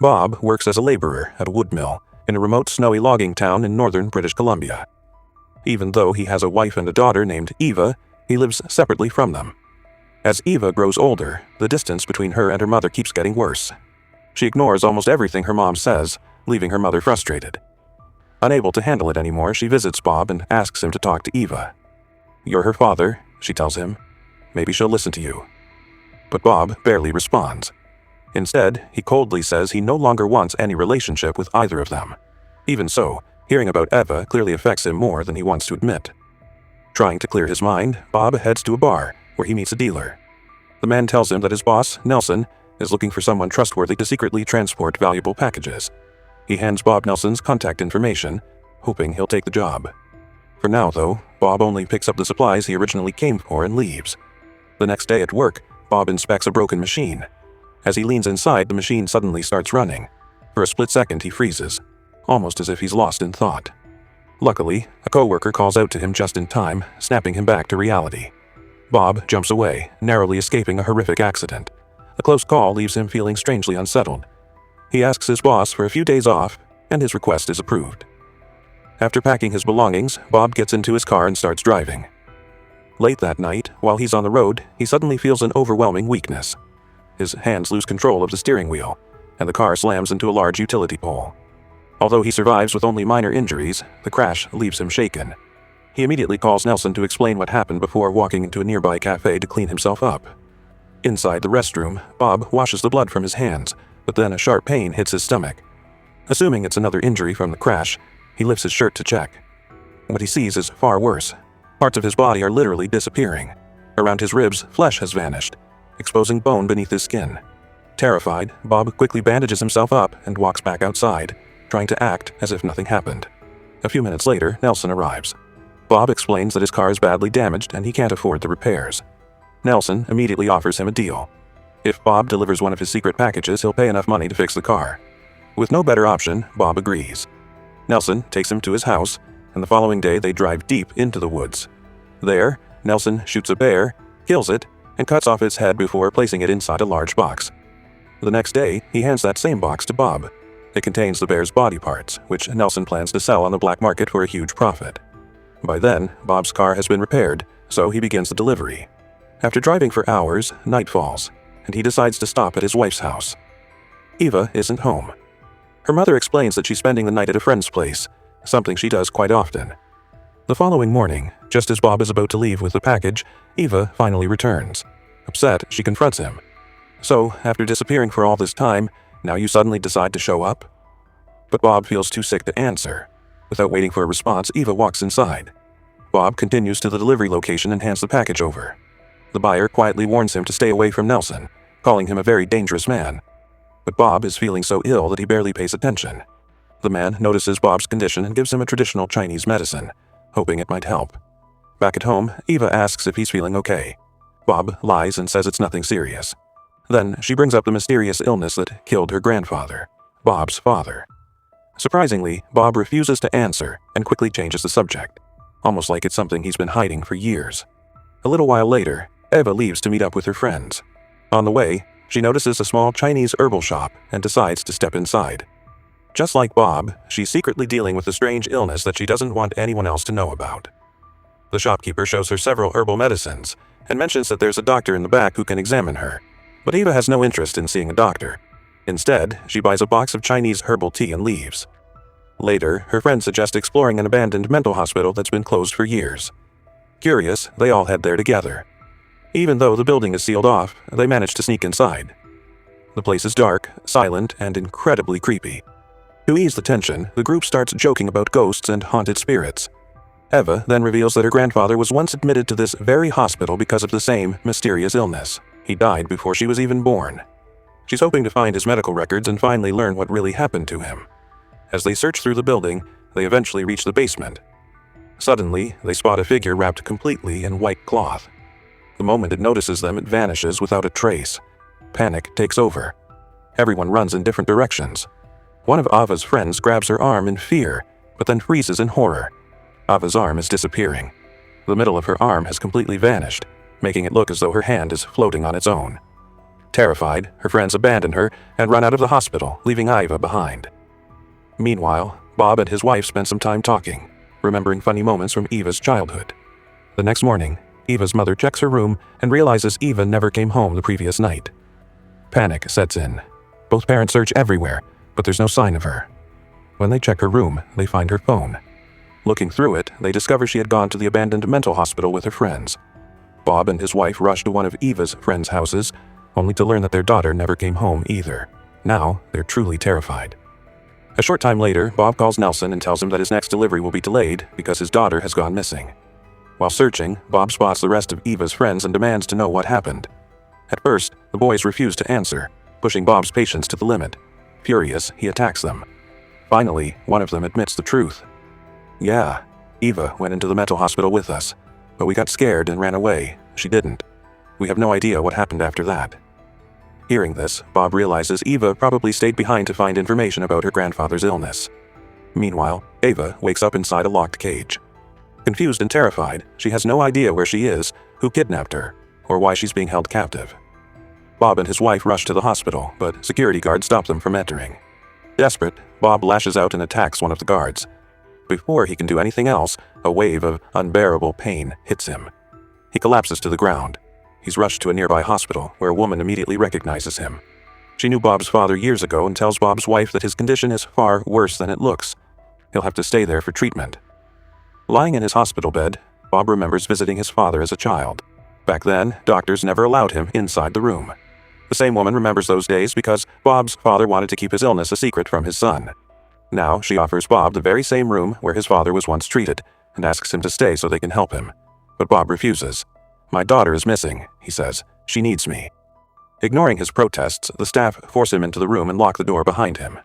Bob works as a laborer at a wood mill in a remote snowy logging town in northern British Columbia. Even though he has a wife and a daughter named Eva, he lives separately from them. As Eva grows older, the distance between her and her mother keeps getting worse. She ignores almost everything her mom says, leaving her mother frustrated. Unable to handle it anymore, she visits Bob and asks him to talk to Eva. "You're her father," she tells him. "Maybe she'll listen to you." But Bob barely responds. Instead, he coldly says he no longer wants any relationship with either of them. Even so, hearing about Eva clearly affects him more than he wants to admit. Trying to clear his mind, Bob heads to a bar, where he meets a dealer. The man tells him that his boss, Nelson, is looking for someone trustworthy to secretly transport valuable packages. He hands Bob Nelson's contact information, hoping he'll take the job. For now, though, Bob only picks up the supplies he originally came for and leaves. The next day at work, Bob inspects a broken machine. As he leans inside, the machine suddenly starts running. For a split second, he freezes, almost as if he's lost in thought. Luckily, a coworker calls out to him just in time, snapping him back to reality. Bob jumps away, narrowly escaping a horrific accident. The close call leaves him feeling strangely unsettled. He asks his boss for a few days off, and his request is approved. After packing his belongings, Bob gets into his car and starts driving. Late that night, while he's on the road, he suddenly feels an overwhelming weakness. His hands lose control of the steering wheel, and the car slams into a large utility pole. Although he survives with only minor injuries, the crash leaves him shaken. He immediately calls Nelson to explain what happened before walking into a nearby cafe to clean himself up. Inside the restroom, Bob washes the blood from his hands, but then a sharp pain hits his stomach. Assuming it's another injury from the crash, he lifts his shirt to check. What he sees is far worse. Parts of his body are literally disappearing. Around his ribs, flesh has vanished, exposing bone beneath his skin. Terrified, Bob quickly bandages himself up and walks back outside, trying to act as if nothing happened. A few minutes later, Nelson arrives. Bob explains that his car is badly damaged and he can't afford the repairs. Nelson immediately offers him a deal. If Bob delivers one of his secret packages, he'll pay enough money to fix the car. With no better option, Bob agrees. Nelson takes him to his house, and the following day they drive deep into the woods. There, Nelson shoots a bear, kills it, and cuts off its head before placing it inside a large box. The next day, he hands that same box to Bob. It contains the bear's body parts, which Nelson plans to sell on the black market for a huge profit. By then, Bob's car has been repaired, so he begins the delivery. After driving for hours, night falls, and he decides to stop at his wife's house. Eva isn't home. Her mother explains that she's spending the night at a friend's place, something she does quite often. The following morning, just as Bob is about to leave with the package, Eva finally returns. Upset, she confronts him. "So, after disappearing for all this time, now you suddenly decide to show up?" But Bob feels too sick to answer. Without waiting for a response, Eva walks inside. Bob continues to the delivery location and hands the package over. The buyer quietly warns him to stay away from Nelson, calling him a very dangerous man. But Bob is feeling so ill that he barely pays attention. The man notices Bob's condition and gives him a traditional Chinese medicine, hoping it might help. Back at home, Eva asks if he's feeling okay. Bob lies and says it's nothing serious. Then she brings up the mysterious illness that killed her grandfather, Bob's father. Surprisingly, Bob refuses to answer and quickly changes the subject, almost like it's something he's been hiding for years. A little while later, Eva leaves to meet up with her friends. On the way, she notices a small Chinese herbal shop and decides to step inside. Just like Bob, she's secretly dealing with a strange illness that she doesn't want anyone else to know about. The shopkeeper shows her several herbal medicines and mentions that there's a doctor in the back who can examine her. But Eva has no interest in seeing a doctor. Instead, she buys a box of Chinese herbal tea and leaves. Later, her friends suggest exploring an abandoned mental hospital that's been closed for years. Curious, they all head there together. Even though the building is sealed off, they manage to sneak inside. The place is dark, silent, and incredibly creepy. To ease the tension, the group starts joking about ghosts and haunted spirits. Eva then reveals that her grandfather was once admitted to this very hospital because of the same mysterious illness. He died before she was even born. She's hoping to find his medical records and finally learn what really happened to him. As they search through the building, they eventually reach the basement. Suddenly, they spot a figure wrapped completely in white cloth. The moment it notices them, it vanishes without a trace. Panic takes over. Everyone runs in different directions. One of Ava's friends grabs her arm in fear, but then freezes in horror. Ava's arm is disappearing. The middle of her arm has completely vanished, making it look as though her hand is floating on its own. Terrified, her friends abandon her and run out of the hospital, leaving Iva behind. Meanwhile, Bob and his wife spend some time talking, remembering funny moments from Eva's childhood. The next morning, Eva's mother checks her room and realizes Eva never came home the previous night. Panic sets in. Both parents search everywhere, but there's no sign of her. When they check her room, they find her phone. Looking through it, they discover she had gone to the abandoned mental hospital with her friends. Bob and his wife rush to one of Eva's friends' houses, only to learn that their daughter never came home either. Now, they're truly terrified. A short time later, Bob calls Nelson and tells him that his next delivery will be delayed because his daughter has gone missing. While searching, Bob spots the rest of Eva's friends and demands to know what happened. At first, the boys refuse to answer, pushing Bob's patience to the limit. Furious, he attacks them. Finally, one of them admits the truth. "Yeah, Eva went into the mental hospital with us, but we got scared and ran away. She didn't. We have no idea what happened after that." Hearing this, Bob realizes Eva probably stayed behind to find information about her grandfather's illness. Meanwhile, Eva wakes up inside a locked cage. Confused and terrified, she has no idea where she is, who kidnapped her, or why she's being held captive. Bob and his wife rush to the hospital, but security guards stop them from entering. Desperate, Bob lashes out and attacks one of the guards. Before he can do anything else, a wave of unbearable pain hits him. He collapses to the ground. He's rushed to a nearby hospital, where a woman immediately recognizes him. She knew Bob's father years ago and tells Bob's wife that his condition is far worse than it looks. He'll have to stay there for treatment. Lying in his hospital bed, Bob remembers visiting his father as a child. Back then, doctors never allowed him inside the room. The same woman remembers those days because Bob's father wanted to keep his illness a secret from his son. Now, she offers Bob the very same room where his father was once treated and asks him to stay so they can help him. But Bob refuses. "My daughter is missing," he says. "She needs me." Ignoring his protests, the staff force him into the room and lock the door behind him.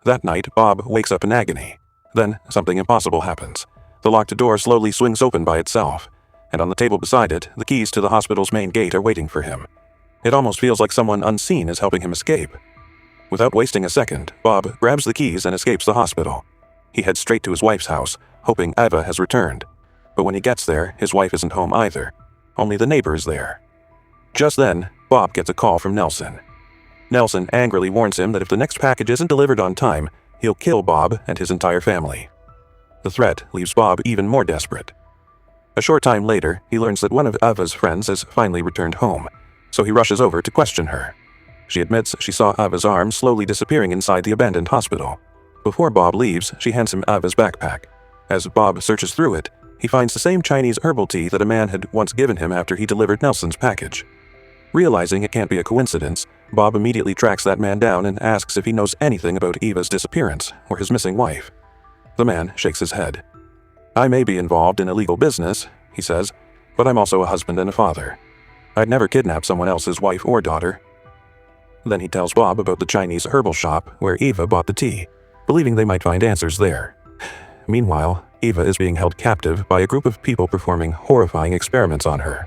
That night, Bob wakes up in agony. Then, something impossible happens. The locked door slowly swings open by itself, and on the table beside it, the keys to the hospital's main gate are waiting for him. It almost feels like someone unseen is helping him escape. Without wasting a second, Bob grabs the keys and escapes the hospital. He heads straight to his wife's house, hoping Eva has returned. But when he gets there, his wife isn't home either. Only the neighbor is there. Just then, Bob gets a call from Nelson. Nelson angrily warns him that if the next package isn't delivered on time, he'll kill Bob and his entire family. The threat leaves Bob even more desperate. A short time later, he learns that one of Eva's friends has finally returned home, so he rushes over to question her. She admits she saw Eva's arm slowly disappearing inside the abandoned hospital. Before Bob leaves, she hands him Eva's backpack. As Bob searches through it, he finds the same Chinese herbal tea that a man had once given him after he delivered Nelson's package. Realizing it can't be a coincidence, Bob immediately tracks that man down and asks if he knows anything about Eva's disappearance or his missing wife. The man shakes his head. "I may be involved in illegal business," he says, "but I'm also a husband and a father. I'd never kidnap someone else's wife or daughter." Then he tells Bob about the Chinese herbal shop where Eva bought the tea, believing they might find answers there. Meanwhile, Eva is being held captive by a group of people performing horrifying experiments on her.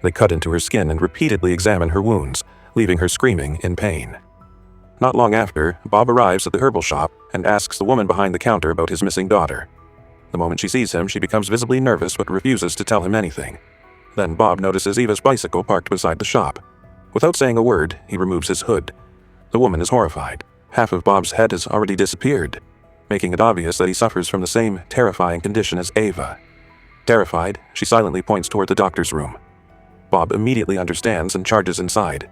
They cut into her skin and repeatedly examine her wounds, leaving her screaming in pain. Not long after, Bob arrives at the herbal shop and asks the woman behind the counter about his missing daughter. The moment she sees him, she becomes visibly nervous but refuses to tell him anything. Then Bob notices Eva's bicycle parked beside the shop. Without saying a word, he removes his hood. The woman is horrified. Half of Bob's head has already disappeared, making it obvious that he suffers from the same terrifying condition as Eva. Terrified, she silently points toward the doctor's room. Bob immediately understands and charges inside.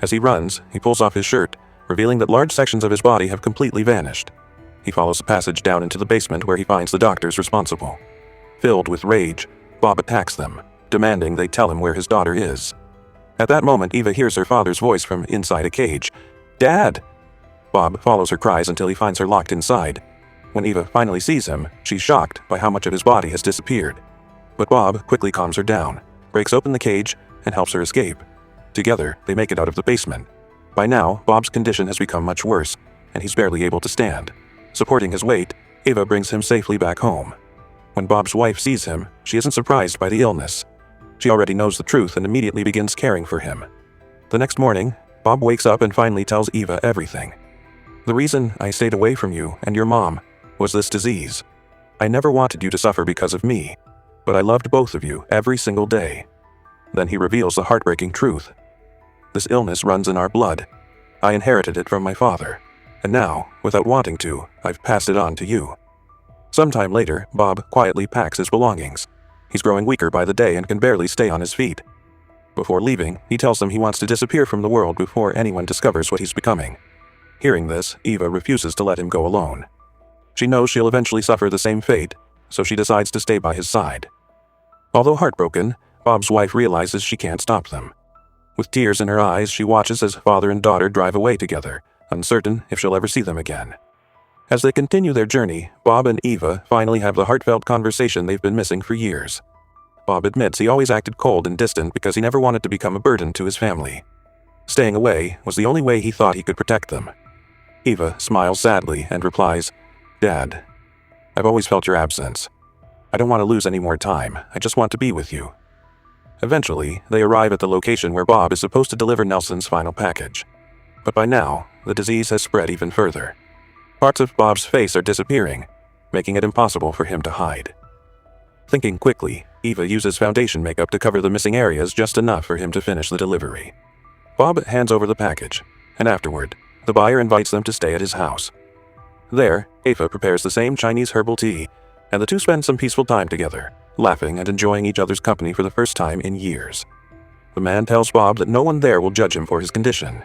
As he runs, he pulls off his shirt, revealing that large sections of his body have completely vanished. He follows the passage down into the basement where he finds the doctors responsible. Filled with rage, Bob attacks them, demanding they tell him where his daughter is. At that moment, Eva hears her father's voice from inside a cage. "Dad!" Bob follows her cries until he finds her locked inside. When Eva finally sees him, she's shocked by how much of his body has disappeared. But Bob quickly calms her down, breaks open the cage, and helps her escape. Together, they make it out of the basement. By now, Bob's condition has become much worse, and he's barely able to stand. Supporting his weight, Eva brings him safely back home. When Bob's wife sees him, she isn't surprised by the illness. She already knows the truth and immediately begins caring for him. The next morning, Bob wakes up and finally tells Eva everything. "The reason I stayed away from you and your mom was this disease. I never wanted you to suffer because of me, but I loved both of you every single day." Then he reveals the heartbreaking truth. This illness runs in our blood. I inherited it from my father. And now, without wanting to, I've passed it on to you." Sometime later, Bob quietly packs his belongings. He's growing weaker by the day and can barely stay on his feet. Before leaving, he tells them he wants to disappear from the world before anyone discovers what he's becoming. Hearing this, Eva refuses to let him go alone. She knows she'll eventually suffer the same fate, so she decides to stay by his side. Although heartbroken, Bob's wife realizes she can't stop them. With tears in her eyes, she watches as father and daughter drive away together, uncertain if she'll ever see them again. As they continue their journey, Bob and Eva finally have the heartfelt conversation they've been missing for years. Bob admits he always acted cold and distant because he never wanted to become a burden to his family. Staying away was the only way he thought he could protect them. Eva smiles sadly and replies, "Dad, I've always felt your absence. I don't want to lose any more time. I just want to be with you." Eventually, they arrive at the location where Bob is supposed to deliver Nelson's final package. But by now, the disease has spread even further. Parts of Bob's face are disappearing, making it impossible for him to hide. Thinking quickly, Eva uses foundation makeup to cover the missing areas just enough for him to finish the delivery. Bob hands over the package, and afterward, the buyer invites them to stay at his house. There, Eva prepares the same Chinese herbal tea, and the two spend some peaceful time together, laughing and enjoying each other's company for the first time in years. The man tells Bob that no one there will judge him for his condition.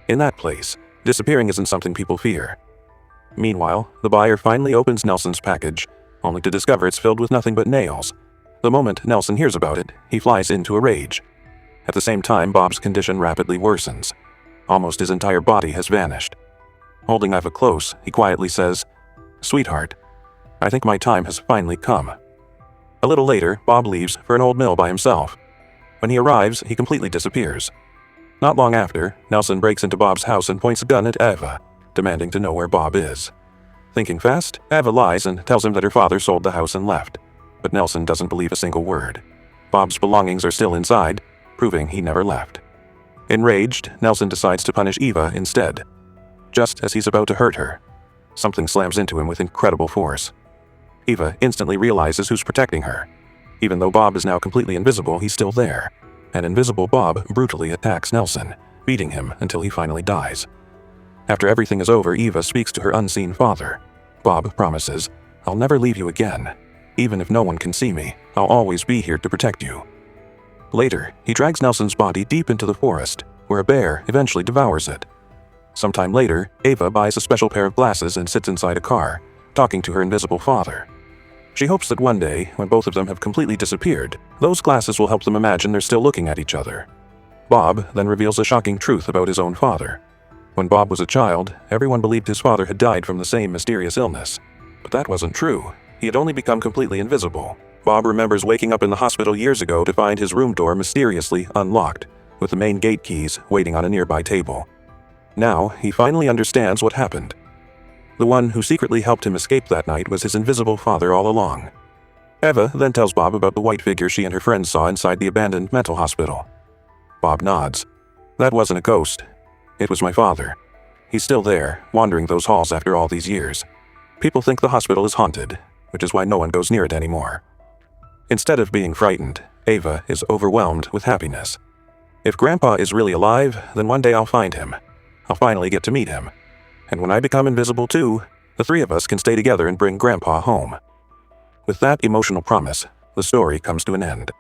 In that place, disappearing isn't something people fear. Meanwhile, the buyer finally opens Nelson's package, only to discover it's filled with nothing but nails. The moment Nelson hears about it, he flies into a rage. At the same time, Bob's condition rapidly worsens. Almost his entire body has vanished. Holding Eva close, he quietly says, "Sweetheart, I think my time has finally come." A little later, Bob leaves for an old mill by himself. When he arrives, he completely disappears. Not long after, Nelson breaks into Bob's house and points a gun at Eva, demanding to know where Bob is. Thinking fast, Eva lies and tells him that her father sold the house and left. But Nelson doesn't believe a single word. Bob's belongings are still inside, proving he never left. Enraged, Nelson decides to punish Eva instead. Just as he's about to hurt her, something slams into him with incredible force. Eva instantly realizes who's protecting her. Even though Bob is now completely invisible, he's still there. And invisible Bob brutally attacks Nelson, beating him until he finally dies. After everything is over, Eva speaks to her unseen father. Bob promises, "I'll never leave you again. Even if no one can see me, I'll always be here to protect you." Later, he drags Nelson's body deep into the forest, where a bear eventually devours it. Sometime later, Eva buys a special pair of glasses and sits inside a car, talking to her invisible father. She hopes that one day, when both of them have completely disappeared, those glasses will help them imagine they're still looking at each other. Bob then reveals a shocking truth about his own father. When Bob was a child, everyone believed his father had died from the same mysterious illness. But that wasn't true. He had only become completely invisible. Bob remembers waking up in the hospital years ago to find his room door mysteriously unlocked, with the main gate keys waiting on a nearby table. Now, he finally understands what happened. The one who secretly helped him escape that night was his invisible father all along. Eva then tells Bob about the white figure she and her friends saw inside the abandoned mental hospital. Bob nods. "That wasn't a ghost. It was my father. He's still there, wandering those halls after all these years. People think the hospital is haunted, which is why no one goes near it anymore." Instead of being frightened, Eva is overwhelmed with happiness. If Grandpa is really alive, then one day I'll find him. I'll finally get to meet him. And when I become invisible too, the three of us can stay together and bring Grandpa home. With that emotional promise, the story comes to an end.